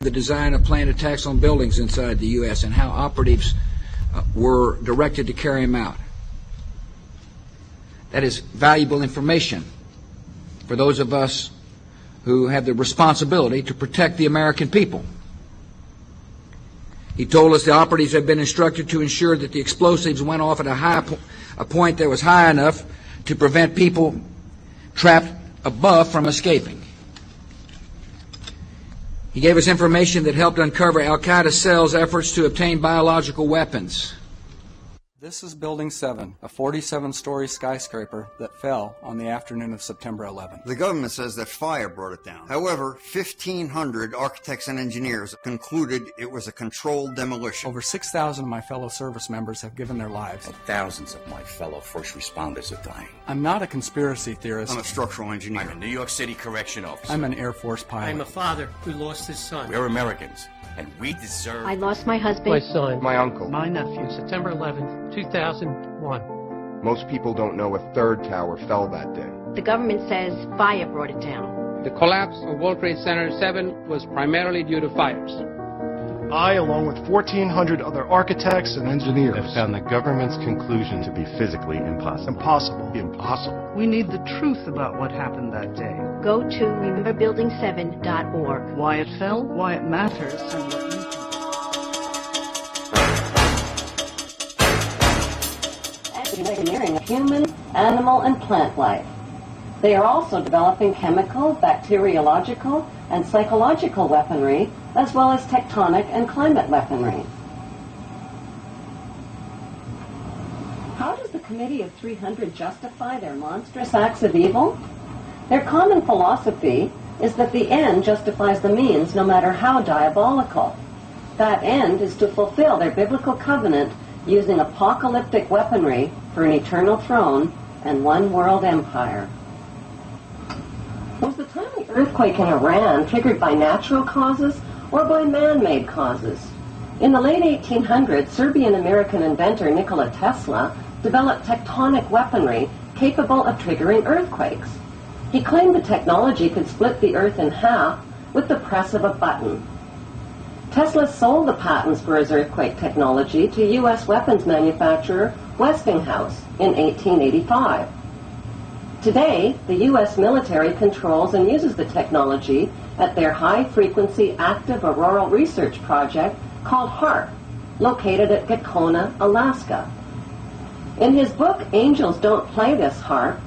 the design of planned attacks on buildings inside the U.S. and how operatives were directed to carry them out. That is valuable information for those of us who have the responsibility to protect the American people. He told us the operatives had been instructed to ensure that the explosives went off at a point that was high enough to prevent people trapped above from escaping. He gave us information that helped uncover Al-Qaeda cells' efforts to obtain biological weapons. This is Building 7, a 47-story skyscraper that fell on the afternoon of September 11th. The government says that fire brought it down. However, 1,500 architects and engineers concluded it was a controlled demolition. Over 6,000 of my fellow service members have given their lives. And thousands of my fellow first responders are dying. I'm not a conspiracy theorist. I'm a structural engineer. I'm a New York City correction officer. I'm an Air Force pilot. I'm a father who lost his son. We're Americans, and we deserve... I lost my husband. My son. My uncle. My nephew. September 11th, 2001. Most people don't know a third tower fell that day. The government says fire brought it down. The collapse of World Trade Center 7 was primarily due to fires. I, along with 1,400 other architects and engineers, have found the government's conclusion to be physically impossible. Impossible. We need the truth about what happened that day. Go to rememberbuilding7.org. Why it fell, why it matters, and what you can do. Engineering of human, animal, and plant life. They are also developing chemical, bacteriological, and psychological weaponry, as well as tectonic and climate weaponry. How does the Committee of 300 justify their monstrous acts of evil? Their common philosophy is that the end justifies the means, no matter how diabolical. That end is to fulfill their biblical covenant using apocalyptic weaponry for an eternal throne and one world empire. Was the timely earthquake in Iran triggered by natural causes or by man-made causes? In the late 1800s, Serbian-American inventor Nikola Tesla developed tectonic weaponry capable of triggering earthquakes. He claimed the technology could split the earth in half with the press of a button. Tesla sold the patents for his earthquake technology to U.S. weapons manufacturer Westinghouse in 1885. Today, the U.S. military controls and uses the technology at their high-frequency active auroral research project called HAARP, located at Gacona, Alaska. In his book, Angels Don't Play This HAARP,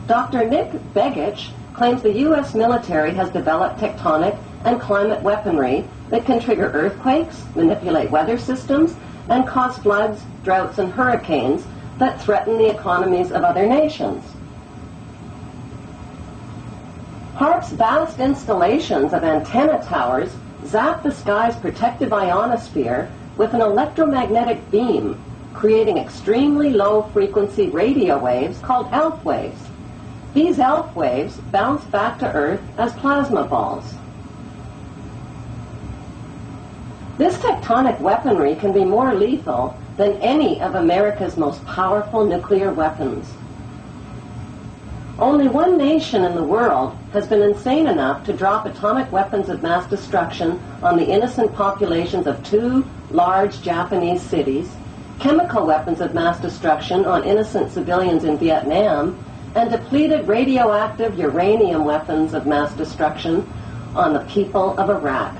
Dr. Nick Begich claims the U.S. military has developed tectonic and climate weaponry that can trigger earthquakes, manipulate weather systems, and cause floods, droughts, and hurricanes that threaten the economies of other nations. HAARP's vast installations of antenna towers zap the sky's protective ionosphere with an electromagnetic beam, creating extremely low-frequency radio waves called ELF waves. These ELF waves bounce back to Earth as plasma balls. This tectonic weaponry can be more lethal than any of America's most powerful nuclear weapons. Only one nation in the world has been insane enough to drop atomic weapons of mass destruction on the innocent populations of 2 large Japanese cities, chemical weapons of mass destruction on innocent civilians in Vietnam, and depleted radioactive uranium weapons of mass destruction on the people of Iraq.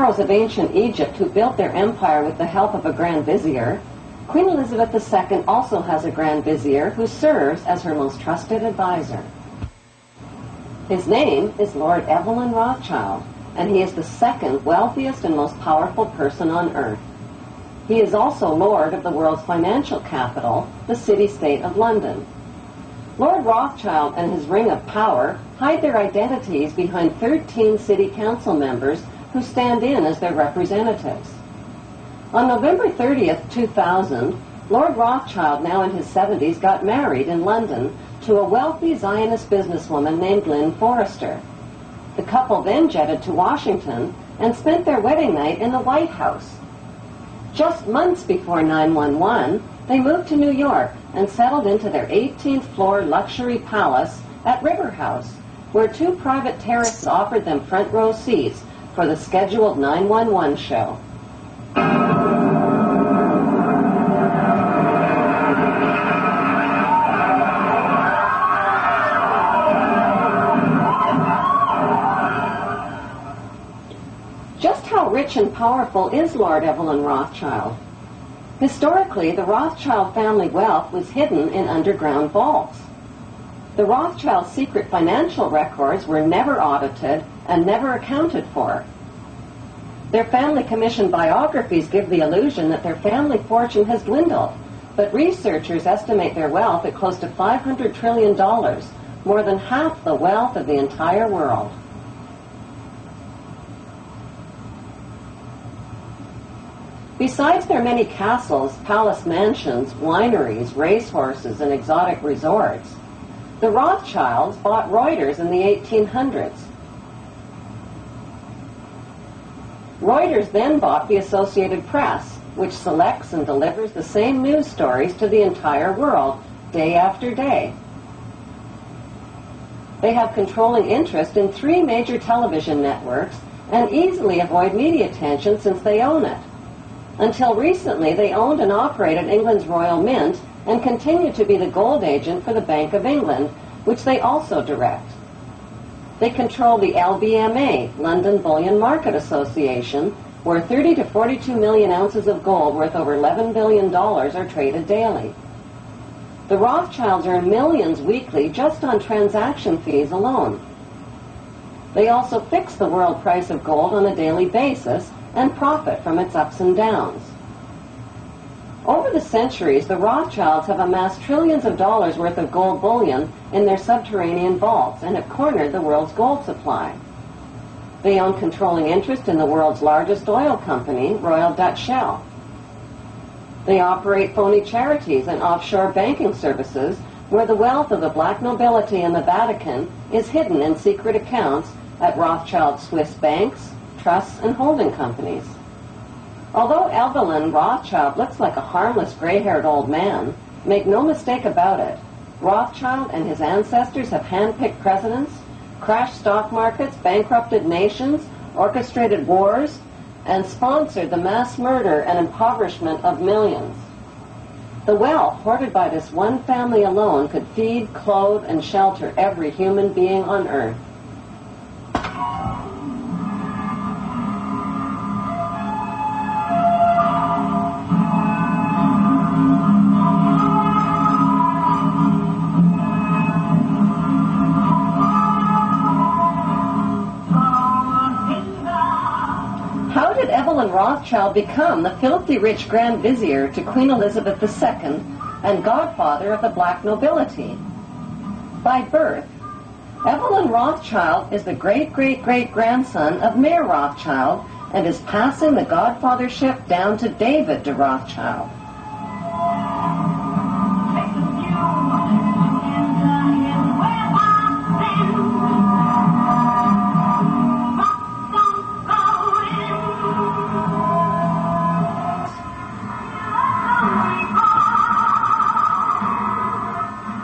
pharaohs of ancient Egypt who built their empire with the help of a grand vizier, Queen Elizabeth II also has a grand vizier who serves as her most trusted advisor. His name is Lord Evelyn Rothschild, and he is the second wealthiest and most powerful person on earth. He is also Lord of the world's financial capital, the city-state of London. Lord Rothschild and his ring of power hide their identities behind 13 city council members who stand in as their representatives. On November 30th, 2000, Lord Rothschild, now in his 70s, got married in London to a wealthy Zionist businesswoman named Lynn Forrester. The couple then jetted to Washington and spent their wedding night in the White House. Just months before 9/11, they moved to New York and settled into their 18th floor luxury palace at River House, where two private terraces offered them front row seats for the scheduled 911 show. Just how rich and powerful is Lord Evelyn Rothschild? Historically, the Rothschild family wealth was hidden in underground vaults. The Rothschild secret financial records were never audited and never accounted for. Their family-commissioned biographies give the illusion that their family fortune has dwindled, but researchers estimate their wealth at close to $500 trillion, more than half the wealth of the entire world. Besides their many castles, palace mansions, wineries, racehorses, and exotic resorts, the Rothschilds bought Reuters in the 1800s. Reuters then bought the Associated Press, which selects and delivers the same news stories to the entire world, day after day. They have controlling interest in 3 major television networks and easily avoid media attention since they own it. Until recently, they owned and operated England's Royal Mint and continue to be the gold agent for the Bank of England, which they also direct. They control the LBMA, London Bullion Market Association, where 30 to 42 million ounces of gold worth over $11 billion are traded daily. The Rothschilds earn millions weekly just on transaction fees alone. They also fix the world price of gold on a daily basis and profit from its ups and downs. Over the centuries, the Rothschilds have amassed trillions of dollars worth of gold bullion in their subterranean vaults and have cornered the world's gold supply. They own controlling interest in the world's largest oil company, Royal Dutch Shell. They operate phony charities and offshore banking services where the wealth of the black nobility in the Vatican is hidden in secret accounts at Rothschild Swiss banks, trusts, and holding companies. Although Evelyn Rothschild looks like a harmless gray-haired old man, make no mistake about it, Rothschild and his ancestors have handpicked presidents, crashed stock markets, bankrupted nations, orchestrated wars, and sponsored the mass murder and impoverishment of millions. The wealth hoarded by this one family alone could feed, clothe, and shelter every human being on earth. Evelyn Rothschild become the filthy rich Grand Vizier to Queen Elizabeth II and godfather of the black nobility? By birth, Evelyn Rothschild is the great-great-great-grandson of Mayer Rothschild and is passing the godfathership down to David de Rothschild.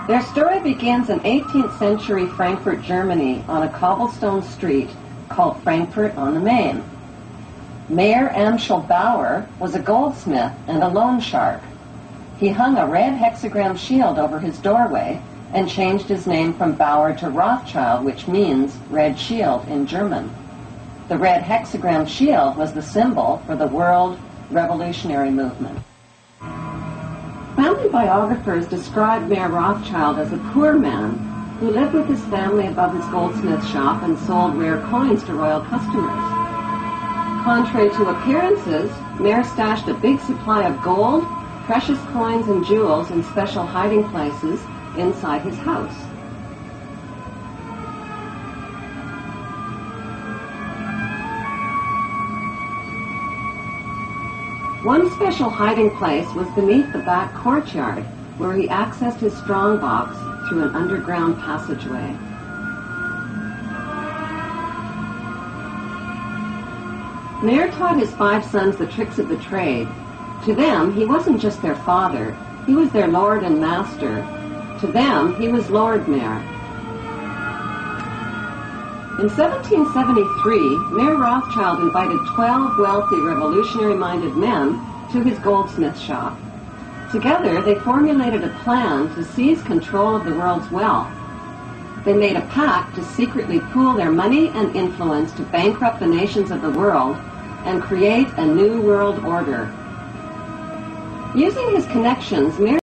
Their story begins in 18th century Frankfurt, Germany, on a cobblestone street called Frankfurt on the Main. Mayer Amschel Bauer was a goldsmith and a loan shark. He hung a red hexagram shield over his doorway and changed his name from Bauer to Rothschild, which means red shield in German. The red hexagram shield was the symbol for the world revolutionary movement. Family biographers described Mayor Rothschild as a poor man who lived with his family above his goldsmith shop and sold rare coins to royal customers. Contrary to appearances, Mayor stashed a big supply of gold, precious coins, and jewels in special hiding places inside his house. One special hiding place was beneath the back courtyard, where he accessed his strongbox through an underground passageway. Mayor taught his 5 sons the tricks of the trade. To them, he wasn't just their father, he was their lord and master. To them, he was Lord Mayor. In 1773, Mayor Rothschild invited 12 wealthy, revolutionary-minded men to his goldsmith shop. Together, they formulated a plan to seize control of the world's wealth. They made a pact to secretly pool their money and influence to bankrupt the nations of the world and create a new world order. Using his connections, Mayor